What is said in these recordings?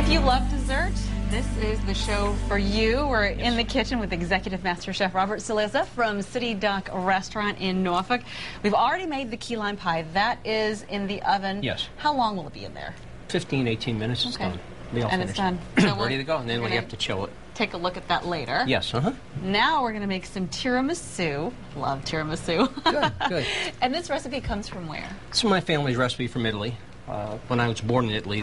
If you love dessert, this is the show for you. We're in the kitchen with Executive Master Chef Robert Saliza from City Dock Restaurant in Norfolk. We've already made the key lime pie. That is in the oven. Yes. How long will it be in there? 15, 18 minutes. It's done. And it's done. So ready to go, and then we have to chill it. Take a look at that later. Yes, Now we're going to make some tiramisu. Love tiramisu. Good, good. And this recipe comes from where? It's my family's recipe from Italy. When I was born in Italy,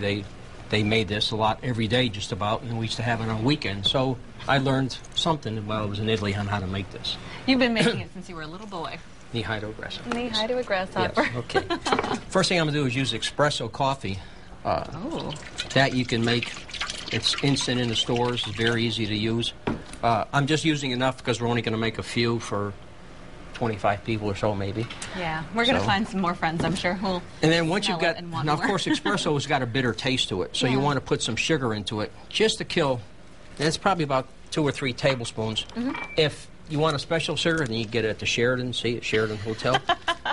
they made this a lot every day, just about, and we used to have it on weekends. So I learned something while I was in Italy on how to make this. You've been making it since you were a little boy. Knee-high to a grasshopper. Knee-high to a grasshopper. Yes, okay. First thing I'm going to do is use espresso coffee. That you can make. It's instant in the stores. It's very easy to use. I'm just using enough because we're only going to make a few for 25 people or so, maybe. Yeah, we're going to find some more friends, I'm sure, who'll And then once you've got, now of course, espresso has got a bitter taste to it, so you want to put some sugar into it just to kill. And it's probably about 2 or 3 tablespoons. If you want a special sugar, then you get it at the Sheraton, see, at Sheraton Hotel.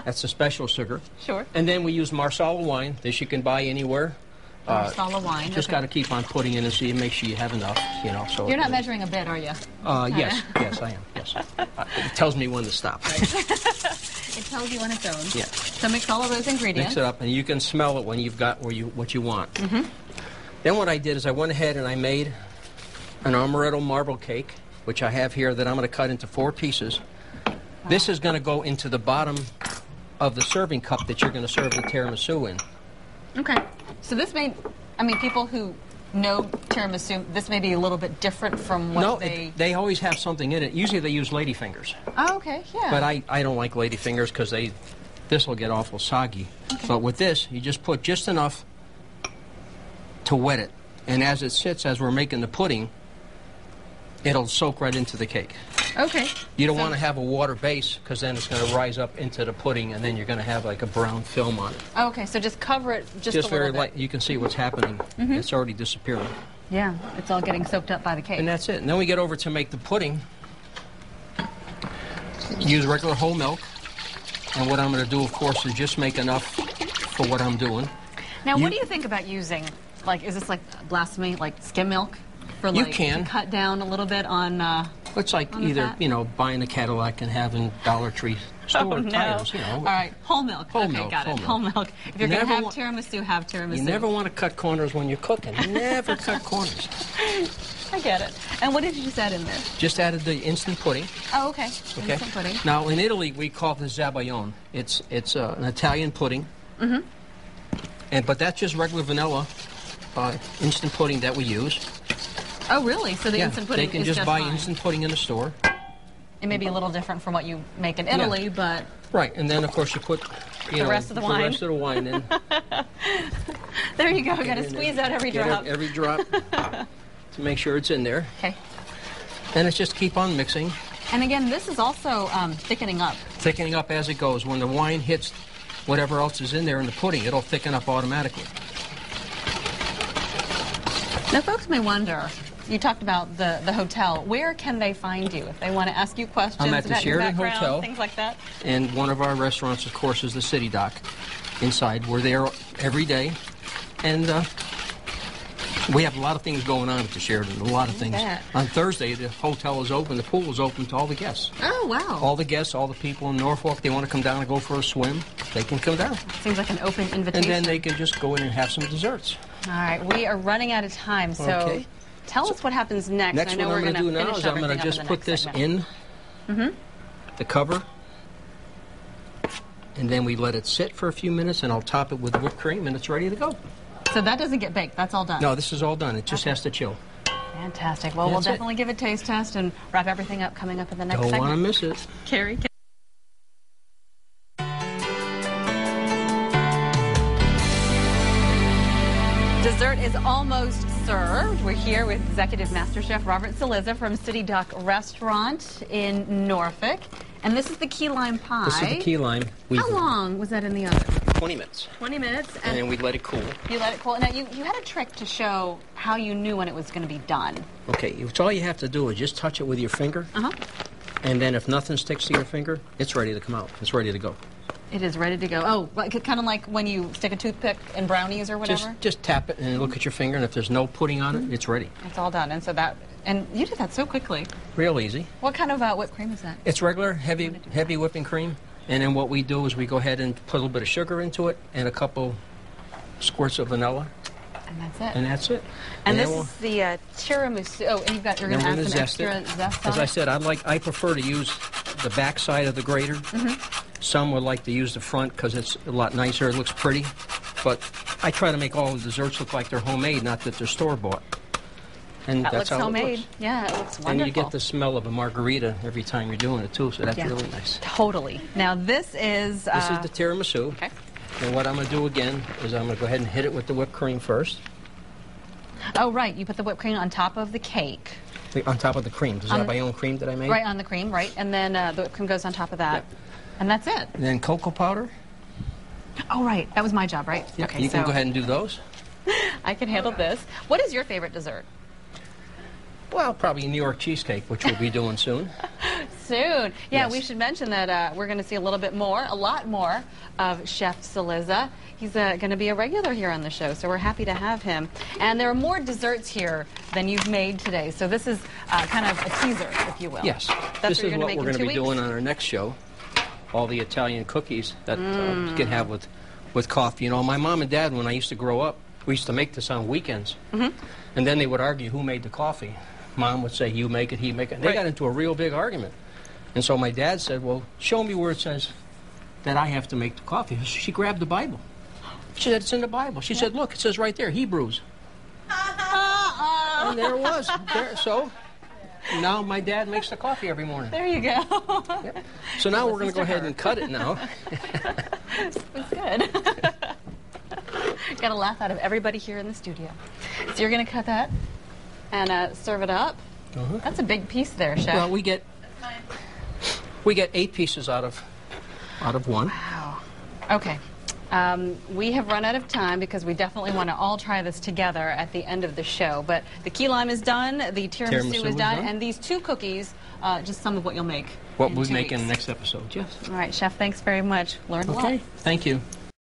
That's a special sugar. Sure. And then we use Marsala wine. This you can buy anywhere. Marsala wine. Just got to keep on putting in and see, make sure you have enough, you know. So you're not measuring a bit, are you? Yes, I am. Yes, it tells me when to stop. It tells you on its own. Yeah. So mix all of those ingredients. Mix it up, and you can smell it when you've got what you want. Then what I did is I went ahead and I made an amaretto marble cake, which I have here that I'm going to cut into 4 pieces. Wow. This is going to go into the bottom of the serving cup that you're going to serve the tiramisu in. Okay. So this may, I mean, people who know tiramisu, this may be a little bit different from what they always have something in it. Usually they use ladyfingers. Oh, okay, yeah. But I don't like ladyfingers because this will get awful soggy. Okay. But with this, you just put just enough to wet it. And as it sits, as we're making the pudding, it'll soak right into the cake. Okay. You don't want to have a water base because then it's going to rise up into the pudding and then you're going to have like a brown film on it. Okay, so just cover it just a little very bit. light. You can see what's happening. It's already disappearing. Yeah, it's all getting soaked up by the cake. And that's it. And then we get over to make the pudding. Use regular whole milk. And what I'm going to do, of course, is just make enough for what I'm doing. Now, what do you think about using, like, is this like blasphemy, like skim milk? For, like, you can. To cut down a little bit on it's like either, you know, buying a Cadillac and having Dollar Tree store tires, you know. All right, whole milk. Whole milk. Whole milk. If you're going to have tiramisu, have tiramisu. You never want to cut corners when you're cooking. Never cut corners. I get it. And what did you just add in there? Just added the instant pudding. Oh, okay. Instant pudding. Now, in Italy, we call this zabaglione. It's an Italian pudding. But that's just regular vanilla instant pudding that we use. Oh, really? So the instant pudding is they can just buy instant pudding in the store. It may be a little different from what you make in Italy, but... Right, and then, of course, you put the rest of the wine. The rest of the wine in. There you go. Got to squeeze out every drop. Every drop to make sure it's in there. Okay. And it's just keep on mixing. And again, this is also thickening up. Thickening up as it goes. When the wine hits whatever else is in there in the pudding, it'll thicken up automatically. Now, folks may wonder, you talked about the hotel. Where can they find you if they want to ask you questions about your background? I'm at the Sheraton Hotel. Things like that? And one of our restaurants, of course, is the City Dock inside. We're there every day. And we have a lot of things going on at the Sheraton, a lot of things. On Thursday, the hotel is open, the pool is open to all the guests. Oh, wow. All the guests, all the people in Norfolk, they want to come down and go for a swim, they can come down. Seems like an open invitation. And then they can just go in and have some desserts. All right, we are running out of time, so tell us what happens next. Next, what I'm going to do now is I'm going to just put this in the cover, and then we let it sit for a few minutes, and I'll top it with whipped cream, and it's ready to go. So that doesn't get baked. That's all done? No, this is all done. It just has to chill. Fantastic. Well, we'll definitely give a taste test and wrap everything up coming up in the next segment. Don't want to miss it. Carrie. Dessert is almost served. We're here with Executive Master Chef Robert Saliza from City Dock Restaurant in Norfolk. And this is the key lime pie. This is the key lime. How long was that in the oven? 20 minutes. 20 minutes. And then we let it cool. You let it cool. Now, you had a trick to show how you knew when it was going to be done. Okay, all you have to do is just touch it with your finger. And then if nothing sticks to your finger, it's ready to come out. It's ready to go. It is ready to go. Oh, kind of like when you stick a toothpick in brownies or whatever? Just tap it and look at your finger, and if there's no pudding on it, it's ready. It's all done. And so and you did that so quickly. Real easy. What kind of whipped cream is that? It's regular, heavy whipping cream. And then what we do is we go ahead and put a little bit of sugar into it and a couple squirts of vanilla. And that's it. And that's it. And this is the tiramisu. Oh, and you're going to add some extra zest on As I said, I prefer to use the back side of the grater. Some would like to use the front because it's a lot nicer. It looks pretty. But I try to make all the desserts look like they're homemade, not that they're store-bought. And that that's looks how homemade. It looks. Yeah, it looks wonderful. And you get the smell of a margarita every time you're doing it, too, so that's really nice. Totally. Now, this is... This is the tiramisu. Okay. And what I'm going to do again is I'm going to go ahead and hit it with the whipped cream first. Oh, right. You put the whipped cream on top of the cake. On top of the cream. Is that my own cream that I made? Right, on the cream, right. And then the whipped cream goes on top of that. Yep. And that's it. And then cocoa powder. Oh, right. That was my job, right? Yep. Okay, You can go ahead and do those. I can handle this. What is your favorite dessert? Well, probably New York cheesecake, which we'll be doing soon. Soon. Yeah, Yes. we should mention that we're going to see a lot more of Chef Celiza. He's going to be a regular here on the show, so we're happy to have him. And there are more desserts here than you've made today, so this is kind of a teaser, if you will. Yes. That's This is what we're going to be doing weeks? on our next show. All the Italian cookies that you can have with coffee. You know, my mom and dad, when I used to grow up, we used to make this on weekends. And then they would argue who made the coffee. Mom would say, you make it, he make it. And they got into a real big argument. And so my dad said, well, show me where it says that I have to make the coffee. She grabbed the Bible. She said, it's in the Bible. She said, look, it says right there, Hebrews. And there it was. So now my dad makes the coffee every morning. There you go. Yep. So now we're going to go ahead and cut it now. That's good. Got a laugh out of everybody here in the studio. So you're going to cut that and serve it up. That's a big piece there, Chef. Well, we get 8 pieces out of one. Wow. Okay. We have run out of time because we definitely want to all try this together at the end of the show. But the key lime is done, the tiramisu is done, and these 2 cookies, just some of what you'll make. What we'll make in the next episode, yes. All right, Chef, thanks very much. Learned a lot. Okay, thank you.